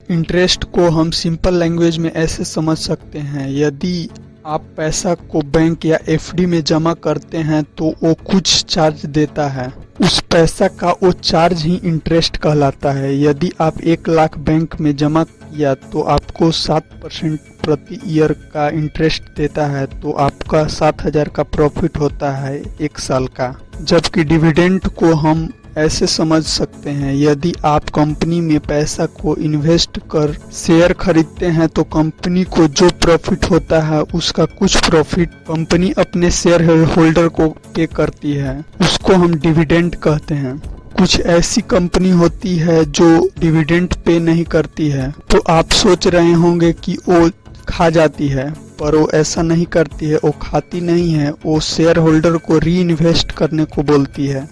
Interest को हम simple language में ऐसे समझ सकते हैं, यदि आप पैसा को बैंक या एफडी में जमा करते हैं तो वो कुछ चार्ज देता है, उस पैसा का वो चार्ज ही इंटरेस्ट कहलाता है। यदि आप 1 लाख बैंक में जमा किया तो आपको 7% प्रति ईयर का इंटरेस्ट देता है, तो आपका 7,000 का प्रॉफिट होता है 1 साल का। जबकि डिविडेंड को हम ऐसे समझ सकते हैं, यदि आप कंपनी में पैसा को इन्वेस्ट कर शेयर खरीदते हैं तो कंपनी को जो प्रॉफिट होता है उसका कुछ प्रॉफिट कंपनी अपने शेयर होल्डर को पे करती है, उसको हम डिविडेंड कहते हैं। कुछ ऐसी कंपनी होती है जो डिविडेंड पे नहीं करती है, तो आप सोच रहे होंगे कि वो खा जाती है, पर वो ऐसा नहीं करती है। वो खाती नहीं है, वो शेयर होल्डर को री इन्वेस्ट करने को बोलती है।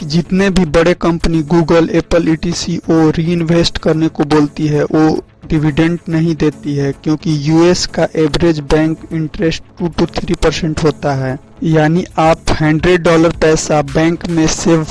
जितने भी बड़े कंपनी गूगल, एप्पल etc वो री इन्वेस्ट करने को बोलती है, वो डिविडेंड नहीं देती है, क्योंकि यूएस का एवरेज बैंक इंटरेस्ट 2 to 3% होता है। यानी आप $100 पैसा बैंक में सेव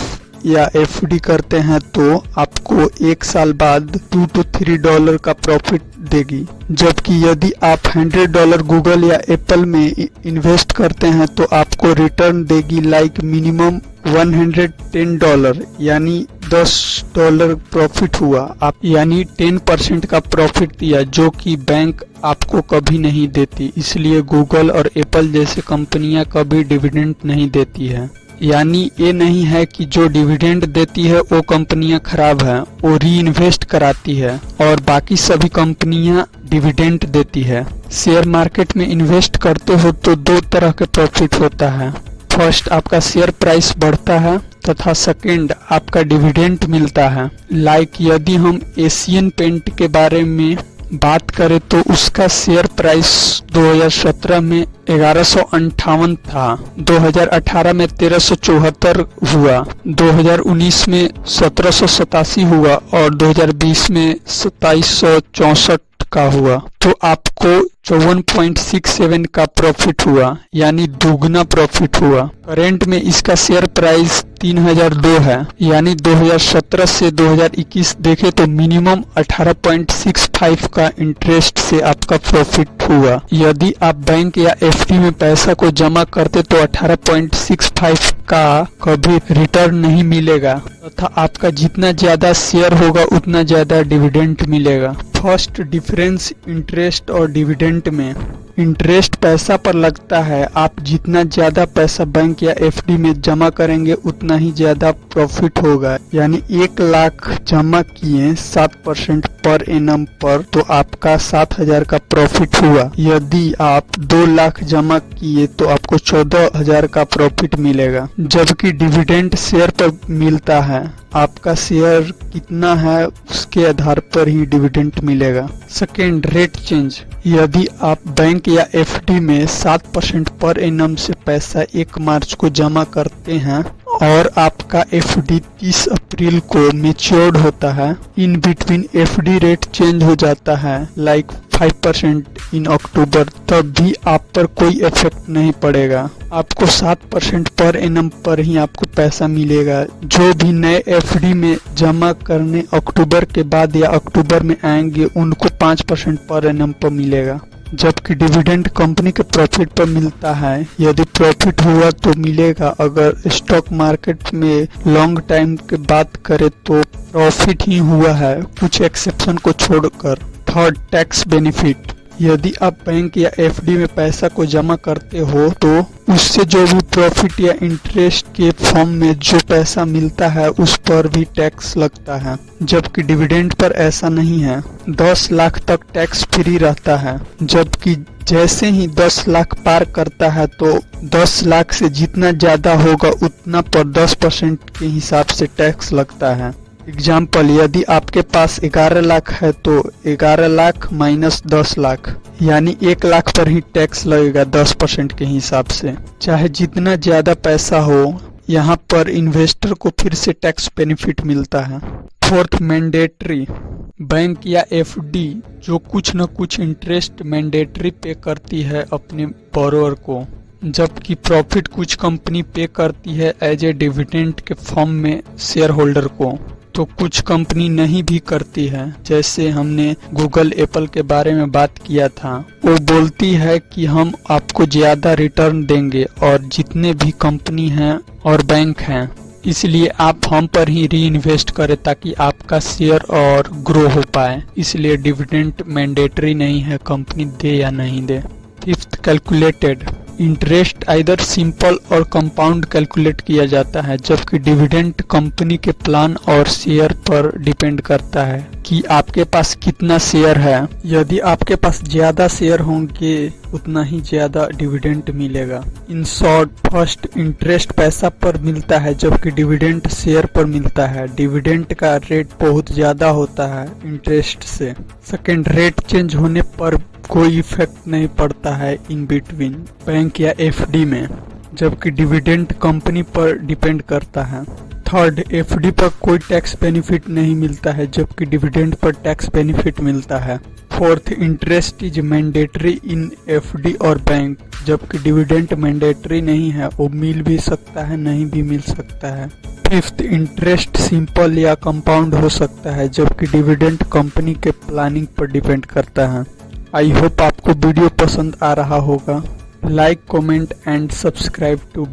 या एफडी करते हैं तो आपको 1 साल बाद $2 to $3 का प्रॉफिट देगी। जबकि यदि आप $100 गूगल या एप्पल में इन्वेस्ट करते हैं तो आपको रिटर्न देगी मिनिमम $110, यानी $10 प्रॉफिट हुआ। आप यानी 10% का प्रॉफिट दिया, जो कि बैंक आपको कभी नहीं देती। इसलिए गूगल और एप्पल जैसे कंपनियां कभी डिविडेंड नहीं देती है। यानी ये नहीं है कि जो डिविडेंड देती है वो कंपनियां खराब है, वो री इन्वेस्ट कराती है, और बाकी सभी कंपनियां डिविडेंड देती है। शेयर मार्केट में इन्वेस्ट करते हो तो 2 तरह के प्रॉफिट होता है। फर्स्ट, आपका शेयर प्राइस बढ़ता है, तथा सेकंड, आपका डिविडेंड मिलता है। यदि हम एशियन पेंट के बारे में बात करें तो उसका शेयर प्राइस 2017 में 1158 था, 2018 में 1374 हुआ, 2019 में 1787 हुआ और 2020 में 2764 का हुआ। तो आपको 54.67 का प्रॉफिट हुआ, यानी दुगना प्रॉफिट हुआ। करेंट में इसका शेयर प्राइस 3002 है, यानी 2017 से 2021 देखे तो मिनिमम 18.65 का इंटरेस्ट से आपका प्रॉफिट हुआ। यदि आप बैंक या एफडी में पैसा को जमा करते तो 18.65 का कभी रिटर्न नहीं मिलेगा, तथा आपका जितना ज्यादा शेयर होगा उतना ज्यादा डिविडेंड मिलेगा। फर्स्ट डिफरेंस इंटरेस्ट और डिविडेंड में। इंटरेस्ट पैसा पर लगता है, आप जितना ज्यादा पैसा बैंक या एफडी में जमा करेंगे उतना ही ज्यादा प्रॉफिट होगा। यानी 1 लाख जमा किए 7% पर एनम पर तो आपका 7,000 का प्रॉफिट हुआ। यदि आप 2 लाख जमा किए तो आपको 14,000 का प्रॉफिट मिलेगा। जबकि डिविडेंड शेयर पर मिलता है, आपका शेयर कितना है उसके आधार पर ही डिविडेंड मिलेगा। Second, rate change. यदि आप बैंक या एफडी में 7% पर एनम से पैसा 1 मार्च को जमा करते हैं और आपका एफडी 30 अप्रैल को मैच्योर्ड होता है, in between FD rate change हो जाता है 5% इन अक्टूबर, तब भी आप पर कोई इफेक्ट नहीं पड़ेगा। आपको 7% पर एनम पर ही आपको पैसा मिलेगा। जो भी नए एफडी में जमा करने अक्टूबर के बाद या अक्टूबर में आएंगे उनको 5% पर एनम पर मिलेगा। जबकि डिविडेंड कंपनी के प्रॉफिट पर मिलता है, यदि प्रॉफिट हुआ तो मिलेगा। अगर स्टॉक मार्केट में लॉन्ग टाइम की बात करें तो प्रॉफिट ही हुआ है, कुछ एक्सेप्शन को छोड़कर। Third, tax benefit. यदि आप बैंक या एफडी में पैसा को जमा करते हो तो उससे जो भी प्रॉफिट या इंटरेस्ट के फॉर्म में जो पैसा मिलता है उस पर भी टैक्स लगता है। जबकि डिविडेंड पर ऐसा नहीं है, 10 लाख तक टैक्स फ्री रहता है। जबकि जैसे ही 10 लाख पार करता है तो 10 लाख से जितना ज्यादा होगा उतना पर 10% के हिसाब से टैक्स लगता है। एग्जाम्पल, यदि आपके पास 11 लाख है तो 11 लाख माइनस 10 लाख, यानी 1 लाख पर ही टैक्स लगेगा 10% के हिसाब से। चाहे जितना ज्यादा पैसा हो, यहाँ पर इन्वेस्टर को फिर से टैक्स बेनिफिट मिलता है। Fourth, mandatory. बैंक या एफडी जो कुछ न कुछ इंटरेस्ट मैंडेटरी पे करती है अपने बोरोअर को, जबकि प्रॉफिट कुछ कंपनी पे करती है एज ए डिविडेंड के फॉर्म में शेयर होल्डर को। तो कुछ कंपनी नहीं भी करती है। जैसे हमने गूगल एप्पल के बारे में बात किया था, वो बोलती है कि हम आपको ज्यादा रिटर्न देंगे और जितने भी कंपनी हैं और बैंक हैं, इसलिए आप हम पर ही री इन्वेस्ट करें ताकि आपका शेयर और ग्रो हो पाए। इसलिए डिविडेंड मैंडेटरी नहीं है, कंपनी दे या नहीं दे। Fifth, calculated interest either simple और कंपाउंड कैलकुलेट किया जाता है, जबकि डिविडेंड कंपनी के प्लान और शेयर पर डिपेंड करता है कि आपके पास कितना शेयर है। यदि आपके पास ज्यादा शेयर होंगे उतना ही ज्यादा डिविडेंड मिलेगा। इन शॉर्ट, फर्स्ट इंटरेस्ट पैसा पर मिलता है जबकि डिविडेंड शेयर पर मिलता है। डिविडेंड का रेट बहुत ज्यादा होता है इंटरेस्ट से। सेकेंड, रेट चेंज होने पर कोई इफेक्ट नहीं पड़ता है इन बिटवीन बैंक या एफडी में, जबकि डिविडेंड कंपनी पर डिपेंड करता है। थर्ड, एफडी पर कोई टैक्स बेनिफिट नहीं मिलता है जबकि डिविडेंड पर टैक्स बेनिफिट मिलता है। Fourth, interest is mandatory in FD और बैंक, जबकि डिविडेंड मैंडेटरी नहीं है, वो मिल भी सकता है नहीं भी मिल सकता है। फिफ्थ, इंटरेस्ट सिंपल या कंपाउंड हो सकता है जबकि डिविडेंड कंपनी के प्लानिंग पर डिपेंड करता है। आई होप आपको वीडियो पसंद आ रहा होगा। Like, comment and subscribe to